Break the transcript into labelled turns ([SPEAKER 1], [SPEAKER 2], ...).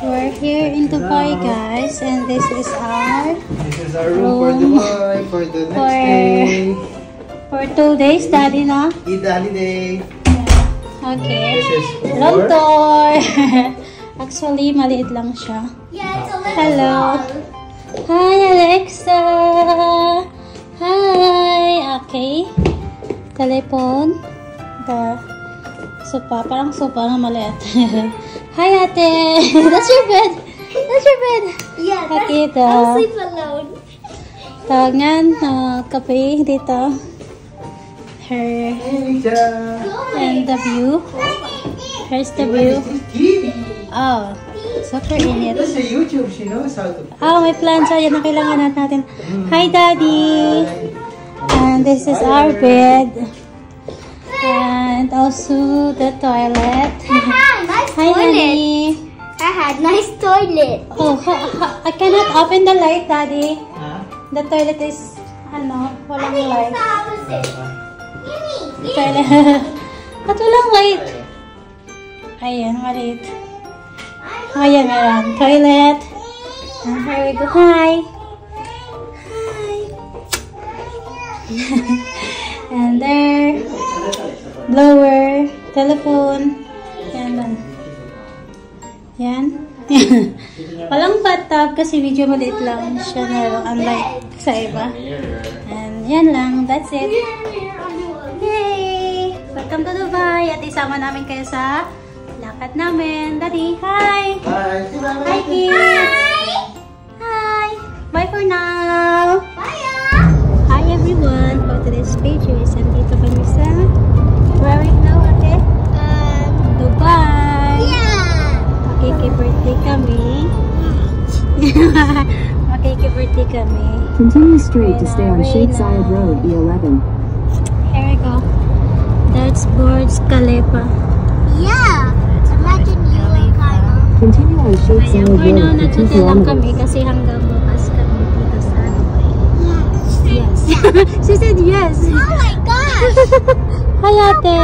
[SPEAKER 1] We're here in Dubai, guys, and this is our
[SPEAKER 2] room for Dubai for the next day.
[SPEAKER 1] For 2 days, Daddy, no?
[SPEAKER 2] Eid holiday.
[SPEAKER 1] Okay. Room tour. Actually, maliit lang siya. Hello. Hi, Alexa. Hi. Okay. Telephone. The sofa. Parang sofa na maliit. Hi, ate. That's your bed. That's your bed.
[SPEAKER 3] Yeah,
[SPEAKER 1] okay,
[SPEAKER 3] I'll sleep alone.
[SPEAKER 1] Tawagan, kape dito. Her. And the view. Here's the view. Oh, super init.
[SPEAKER 2] This is YouTube. She knows how to.
[SPEAKER 1] Oh, may plancha. Yan ang kailangan natin. Hi, Daddy. And this is our bed. And also the toilet. Hi, Daddy.
[SPEAKER 3] I had nice toilet.
[SPEAKER 1] Oh, I cannot open the light, Daddy. The toilet is, walang light. Toilet. At walang light. Ayan, maliit. Ayan, meron. Toilet. And here we go. Hi. Hi. And there. Blower. Telephone. Yan. Yan. Walang bathtub kasi medyo maliit lang siya na unlike sa iba. And yan lang. That's it. Yay! Welcome to Dubai. At isama namin kayo sa lakad namin. Daddy, hi!
[SPEAKER 2] Hi!
[SPEAKER 1] Hi, kids! Hi! Bye for now!
[SPEAKER 3] Bye!
[SPEAKER 1] Hi, everyone! For today's pages, andito kami sa where we now, ate? Dubai!
[SPEAKER 3] Yeah!
[SPEAKER 1] Makiki-birthday kami. Makiki-birthday kami.
[SPEAKER 4] Continue straight to stay on Sheikh Zayed Road, E11.
[SPEAKER 1] Here we go. That's Burj Khalifa.
[SPEAKER 3] Yeah! Imagine you and Kyle.
[SPEAKER 4] Continue on Sheikh Zayed
[SPEAKER 1] For now,
[SPEAKER 4] Road for 2
[SPEAKER 1] nagtutulong lang kami
[SPEAKER 4] kilometers.
[SPEAKER 1] kasi hanggang bukas kami dito sa Dubai.
[SPEAKER 3] Yes.
[SPEAKER 1] Yes. She said yes.
[SPEAKER 3] Oh my gosh!
[SPEAKER 1] Hi, ate.